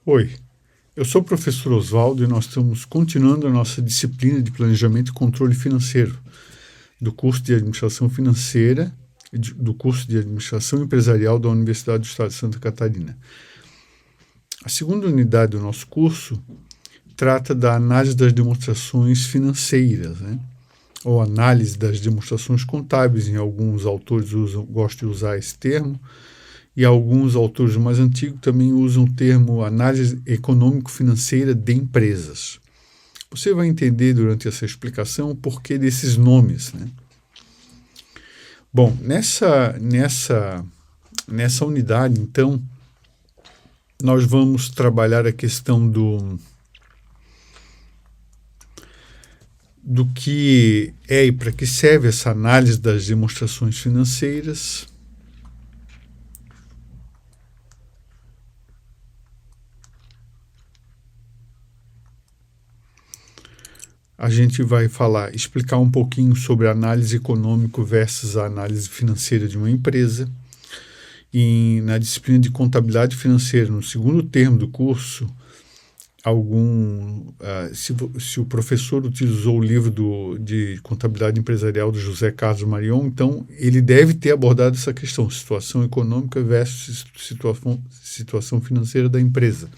Oi, eu sou o professor Oswaldo e nós estamos continuando a nossa disciplina de Planejamento e Controle Financeiro do curso de Administração Financeira, do curso de Administração Empresarial da Universidade do Estado de Santa Catarina. A segunda unidade do nosso curso trata da análise das demonstrações financeiras, ou análise das demonstrações contábeis. Em alguns autores gostam de usar esse termo, e alguns autores mais antigos também usam o termo análise econômico-financeira de empresas. Você vai entender durante essa explicação o porquê desses nomes, Bom, nessa unidade, então, nós vamos trabalhar a questão do que é e para que serve essa análise das demonstrações financeiras. A gente vai explicar um pouquinho sobre a análise econômica versus a análise financeira de uma empresa. E na disciplina de contabilidade financeira, no segundo termo do curso, se o professor utilizou o livro de contabilidade empresarial do José Carlos Marion, então ele deve ter abordado essa questão, situação econômica versus situação financeira da empresa.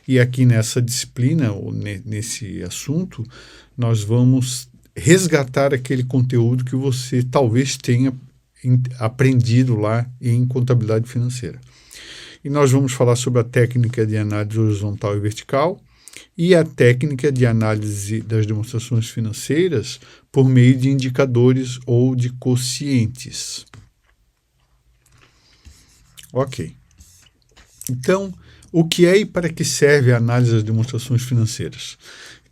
E aqui nessa disciplina, ou nesse assunto, nós vamos resgatar aquele conteúdo que você talvez tenha aprendido lá em contabilidade financeira. E nós vamos falar sobre a técnica de análise horizontal e vertical e a técnica de análise das demonstrações financeiras por meio de indicadores ou de quocientes. Ok. Então, o que é e para que serve a análise das demonstrações financeiras?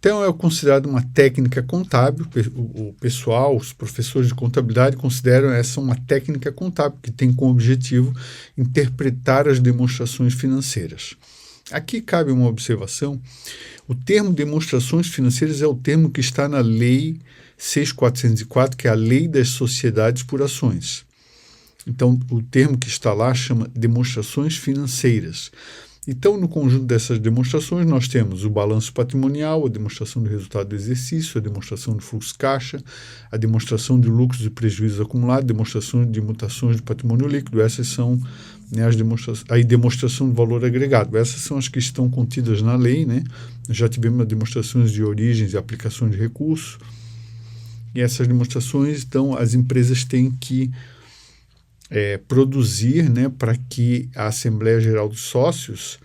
Então, é considerado uma técnica contábil. O pessoal, os professores de contabilidade consideram essa uma técnica contábil que tem como objetivo interpretar as demonstrações financeiras. Aqui cabe uma observação. O termo demonstrações financeiras é o termo que está na Lei 6.404, que é a Lei das Sociedades por Ações. Então, o termo que está lá chama demonstrações financeiras. Então, no conjunto dessas demonstrações, nós temos o balanço patrimonial, a demonstração do resultado do exercício, a demonstração do fluxo caixa, a demonstração de lucros e prejuízos acumulados, a demonstração de mutações de patrimônio líquido. Essas são a demonstração do valor agregado. Essas são as que estão contidas na lei, Já tivemos demonstrações de origens e aplicação de recursos. E essas demonstrações, então, as empresas têm que produzir, para que a Assembleia Geral dos Sócios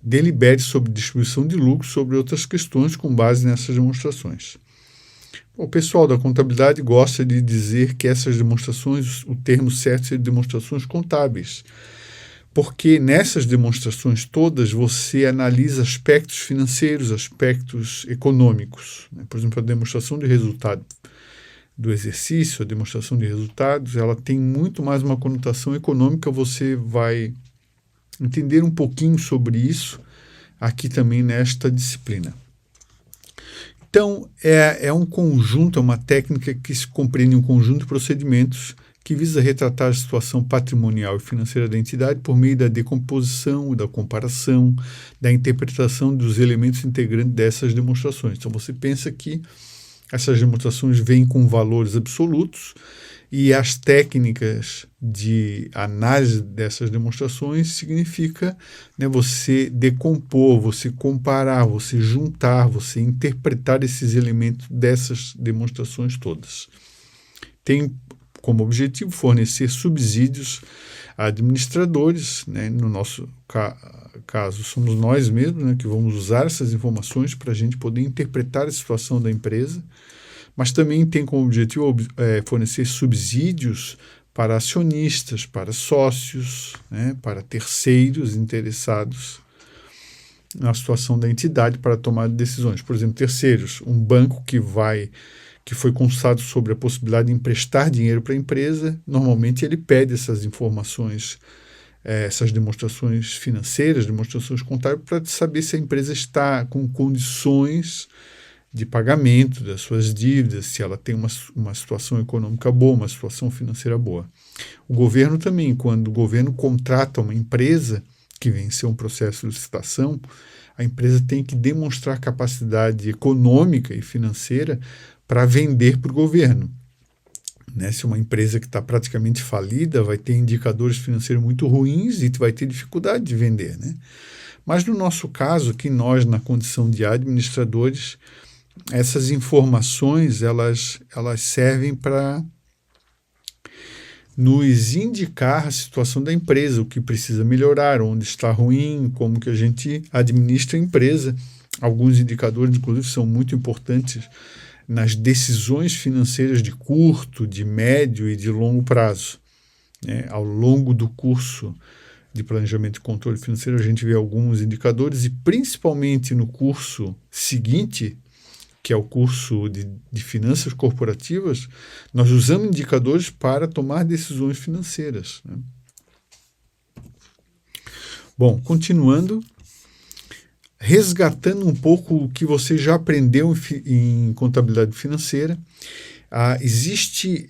delibere sobre distribuição de lucros, sobre outras questões com base nessas demonstrações. O pessoal da contabilidade gosta de dizer que essas demonstrações, o termo certo é demonstrações contábeis, porque nessas demonstrações todas você analisa aspectos financeiros, aspectos econômicos. Por exemplo, a demonstração de resultado do exercício, a demonstração de resultados, ela tem muito mais uma conotação econômica. Você vai entender um pouquinho sobre isso aqui também nesta disciplina. Então, é um conjunto, é uma técnica que se compreende um conjunto de procedimentos que visa retratar a situação patrimonial e financeira da entidade por meio da decomposição, da comparação, da interpretação dos elementos integrantes dessas demonstrações. Então, você pensa que essas demonstrações vêm com valores absolutos e as técnicas de análise dessas demonstrações significa você decompor, você comparar, você juntar, você interpretar esses elementos dessas demonstrações todas. Tem como objetivo fornecer subsídios a administradores, no nosso caso somos nós mesmos, que vamos usar essas informações para a gente poder interpretar a situação da empresa, mas também tem como objetivo fornecer subsídios para acionistas, para sócios, para terceiros interessados na situação da entidade para tomar decisões. Por exemplo, terceiros, um banco que foi consultado sobre a possibilidade de emprestar dinheiro para a empresa, normalmente ele pede essas informações, essas demonstrações financeiras, demonstrações contábeis, para saber se a empresa está com condições de pagamento das suas dívidas, se ela tem uma situação econômica boa, uma situação financeira boa. O governo também, quando o governo contrata uma empresa, que venceu um processo de licitação, a empresa tem que demonstrar capacidade econômica e financeira para vender para o governo. Né? Se uma empresa que está praticamente falida vai ter indicadores financeiros muito ruins e vai ter dificuldade de vender. Né? Mas no nosso caso, que nós, na condição de administradores, essas informações elas servem para nos indicar a situação da empresa, o que precisa melhorar, onde está ruim, como que a gente administra a empresa. Alguns indicadores, inclusive, são muito importantes nas decisões financeiras de curto, de médio e de longo prazo. Né? Ao longo do curso de planejamento e controle financeiro, a gente vê alguns indicadores e principalmente no curso seguinte, que é o curso de finanças corporativas, nós usamos indicadores para tomar decisões financeiras. Né? Bom, continuando, resgatando um pouco o que você já aprendeu em contabilidade financeira, existe,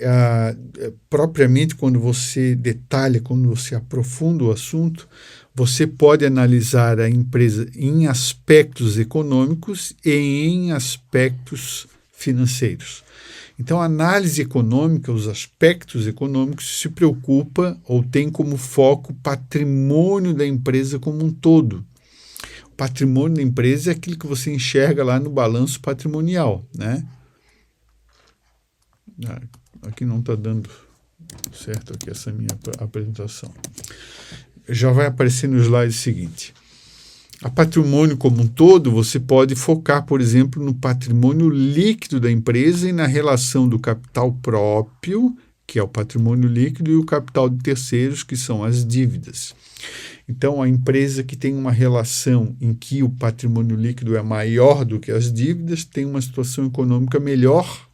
propriamente quando você detalha, quando você aprofunda o assunto, você pode analisar a empresa em aspectos econômicos e em aspectos financeiros. Então, a análise econômica, os aspectos econômicos, se preocupa ou tem como foco o patrimônio da empresa como um todo. O patrimônio da empresa é aquilo que você enxerga lá no balanço patrimonial, né? Aqui não está dando certo aqui essa minha apresentação. Já vai aparecer no slide seguinte. A patrimônio como um todo, você pode focar, por exemplo, no patrimônio líquido da empresa e na relação do capital próprio, que é o patrimônio líquido, e o capital de terceiros, que são as dívidas. Então, a empresa que tem uma relação em que o patrimônio líquido é maior do que as dívidas tem uma situação econômica melhor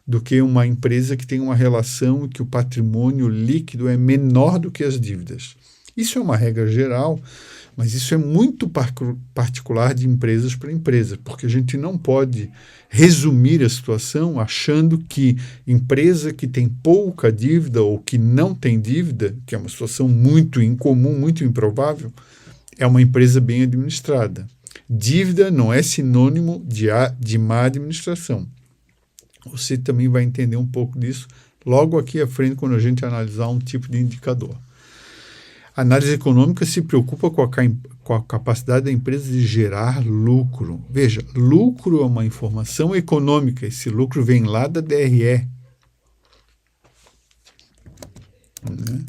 do que uma empresa que tem uma relação em que o patrimônio líquido é menor do que as dívidas. Isso é uma regra geral, mas isso é muito particular de empresas para empresa, porque a gente não pode resumir a situação achando que empresa que tem pouca dívida ou que não tem dívida, que é uma situação muito incomum, muito improvável, é uma empresa bem administrada. Dívida não é sinônimo de má administração. Você também vai entender um pouco disso logo aqui à frente quando a gente analisar um tipo de indicador. A análise econômica se preocupa com a capacidade da empresa de gerar lucro. Veja, lucro é uma informação econômica. Esse lucro vem lá da DRE. Né?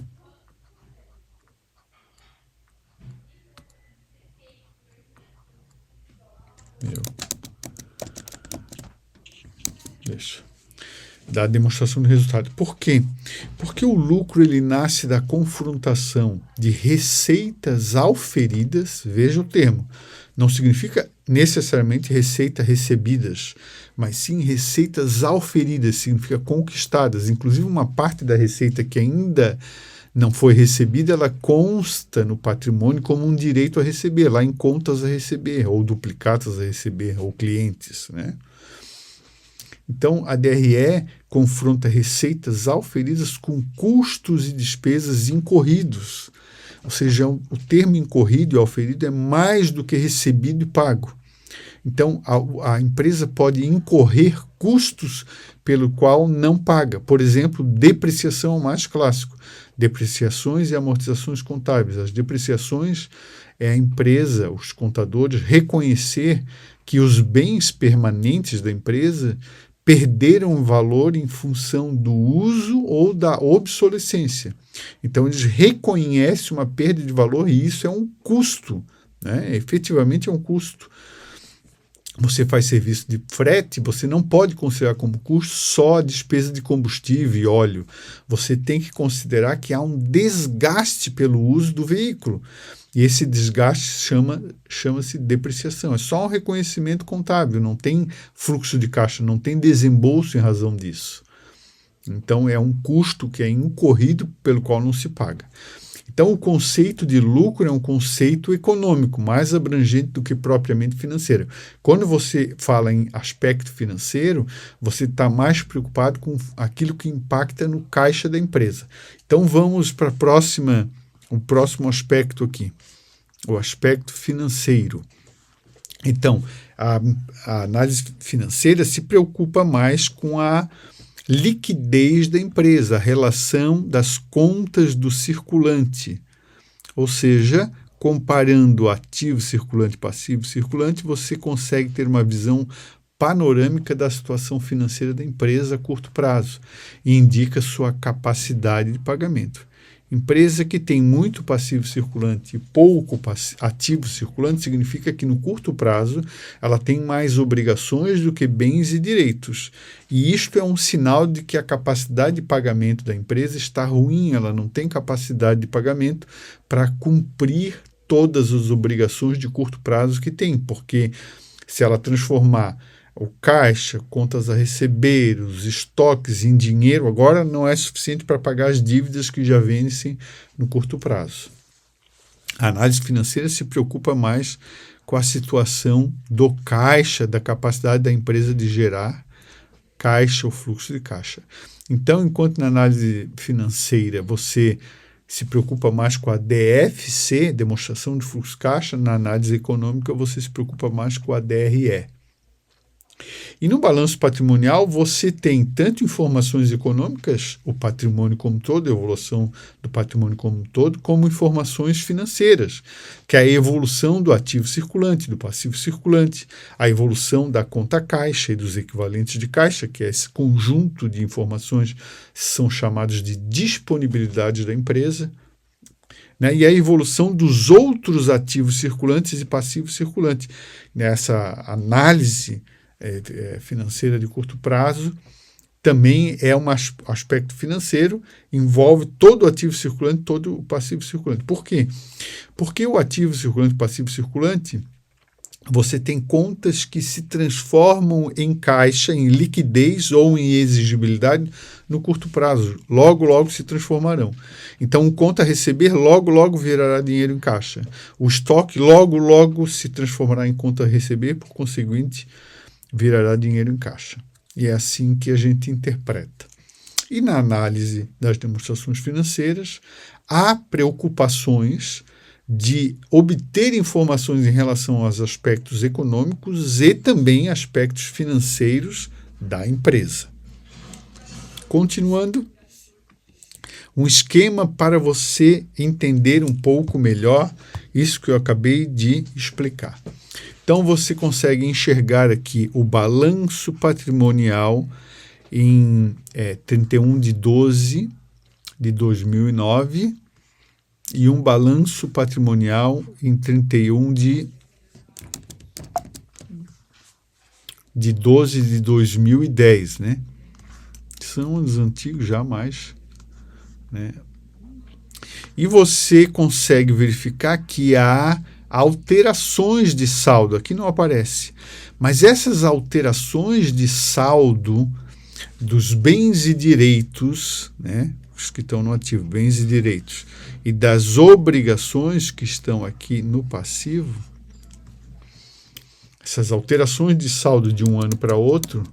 Deixa. Da demonstração de resultado. Por quê? Porque o lucro ele nasce da confrontação de receitas auferidas, veja o termo, não significa necessariamente receita recebidas, mas sim receitas auferidas, significa conquistadas. Inclusive uma parte da receita que ainda não foi recebida, ela consta no patrimônio como um direito a receber, lá em contas a receber, ou duplicatas a receber, ou clientes, né? Então, a DRE confronta receitas auferidas com custos e despesas incorridos. Ou seja, o termo incorrido e auferido é mais do que recebido e pago. Então, a empresa pode incorrer custos pelo qual não paga. Por exemplo, depreciação é o mais clássico. Depreciações e amortizações contábeis. As depreciações é a empresa, os contadores, reconhecer que os bens permanentes da empresa perderam valor em função do uso ou da obsolescência. Então, eles reconhecem uma perda de valor e isso é um custo, né? Efetivamente é um custo. Você faz serviço de frete, você não pode considerar como custo só a despesa de combustível e óleo. Você tem que considerar que há um desgaste pelo uso do veículo. E esse desgaste chama-se depreciação. É só um reconhecimento contábil, não tem fluxo de caixa, não tem desembolso em razão disso. Então, é um custo que é incorrido pelo qual não se paga. Então, o conceito de lucro é um conceito econômico, mais abrangente do que propriamente financeiro. Quando você fala em aspecto financeiro, você está mais preocupado com aquilo que impacta no caixa da empresa. Então, vamos para o próximo aspecto aqui. o aspecto financeiro. Então, a análise financeira se preocupa mais com a liquidez da empresa, a relação das contas do circulante. Ou seja, comparando ativo circulante e passivo circulante, você consegue ter uma visão panorâmica da situação financeira da empresa a curto prazo e indica sua capacidade de pagamento. Empresa que tem muito passivo circulante e pouco ativo circulante significa que no curto prazo ela tem mais obrigações do que bens e direitos. E isto é um sinal de que a capacidade de pagamento da empresa está ruim, ela não tem capacidade de pagamento para cumprir todas as obrigações de curto prazo que tem, porque se ela transformar o caixa, contas a receber, os estoques em dinheiro, agora não é suficiente para pagar as dívidas que já vencem no curto prazo. A análise financeira se preocupa mais com a situação do caixa, da capacidade da empresa de gerar caixa ou fluxo de caixa. Então, enquanto na análise financeira você se preocupa mais com a DFC, demonstração de fluxo de caixa, na análise econômica você se preocupa mais com a DRE. E no balanço patrimonial você tem tanto informações econômicas, o patrimônio como um todo, a evolução do patrimônio como um todo, como informações financeiras, que é a evolução do ativo circulante, do passivo circulante, a evolução da conta caixa e dos equivalentes de caixa, que é esse conjunto de informações que são chamados de disponibilidade da empresa, né? E a evolução dos outros ativos circulantes e passivos circulantes. Nessa análise financeira de curto prazo, também é um aspecto financeiro, envolve todo o ativo circulante, todo o passivo circulante. Por quê? Porque o ativo circulante e o passivo circulante, você tem contas que se transformam em caixa, em liquidez ou em exigibilidade no curto prazo. Logo, logo se transformarão. Então, o conta a receber, logo, logo virará dinheiro em caixa. O estoque, logo, logo se transformará em conta a receber, por conseguinte, virará dinheiro em caixa. E é assim que a gente interpreta. E na análise das demonstrações financeiras, há preocupações de obter informações em relação aos aspectos econômicos e também aspectos financeiros da empresa. Continuando, um esquema para você entender um pouco melhor isso que eu acabei de explicar. Então, você consegue enxergar aqui o balanço patrimonial em 31/12/2009 e um balanço patrimonial em 31/12/2010, né? São os antigos já mais, né? E você consegue verificar que há alterações de saldo, aqui não aparece, mas essas alterações de saldo dos bens e direitos, né, os que estão no ativo, bens e direitos, e das obrigações que estão aqui no passivo, essas alterações de saldo de um ano para outro,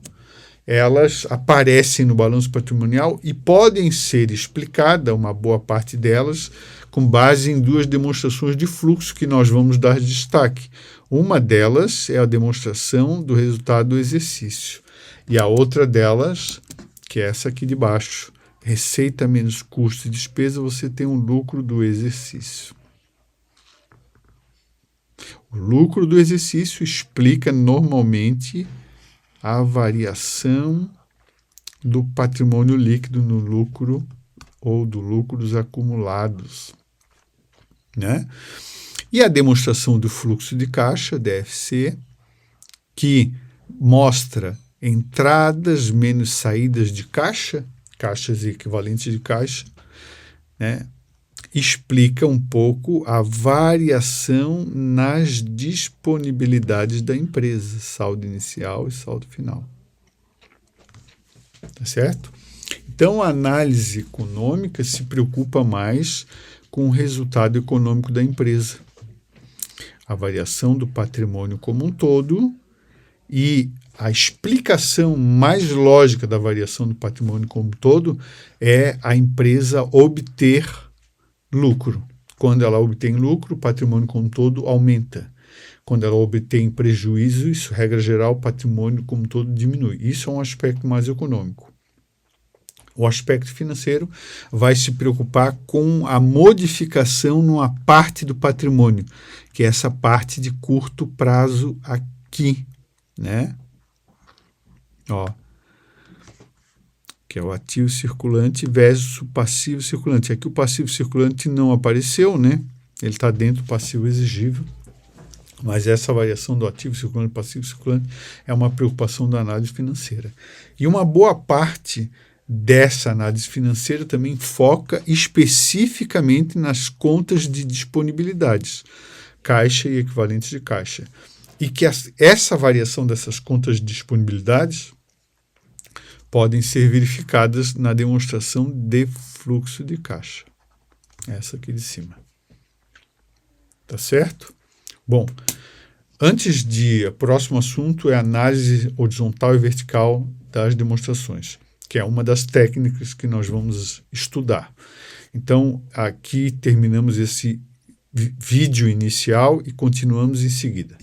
elas aparecem no balanço patrimonial e podem ser explicadas, uma boa parte delas, com base em duas demonstrações de fluxo que nós vamos dar destaque. Uma delas é a demonstração do resultado do exercício. E a outra delas, que é essa aqui de baixo, receita menos custo e despesa, você tem um lucro do exercício. O lucro do exercício explica normalmente a variação do patrimônio líquido no lucro ou do lucro dos acumulados, né? E a demonstração do fluxo de caixa, DFC, que mostra entradas menos saídas de caixa, caixas equivalentes de caixa, né? Explica um pouco a variação nas disponibilidades da empresa, saldo inicial e saldo final. Tá certo? Então, a análise econômica se preocupa mais com o resultado econômico da empresa, a variação do patrimônio como um todo e a explicação mais lógica da variação do patrimônio como um todo é a empresa obter lucro. Quando ela obtém lucro, o patrimônio como um todo aumenta. Quando ela obtém prejuízo, isso, regra geral, o patrimônio como um todo diminui. Isso é um aspecto mais econômico. O aspecto financeiro vai se preocupar com a modificação numa parte do patrimônio, que é essa parte de curto prazo aqui, né? Ó, que é o ativo circulante versus o passivo circulante. Aqui o passivo circulante não apareceu, né? Ele está dentro do passivo exigível, mas essa variação do ativo circulante e passivo circulante é uma preocupação da análise financeira. E uma boa parte dessa análise financeira também foca especificamente nas contas de disponibilidades, caixa e equivalentes de caixa. E que essa variação dessas contas de disponibilidades podem ser verificadas na demonstração de fluxo de caixa. Essa aqui de cima. Tá certo? Bom, o próximo assunto é a análise horizontal e vertical das demonstrações, que é uma das técnicas que nós vamos estudar. Então, aqui terminamos esse vídeo inicial e continuamos em seguida.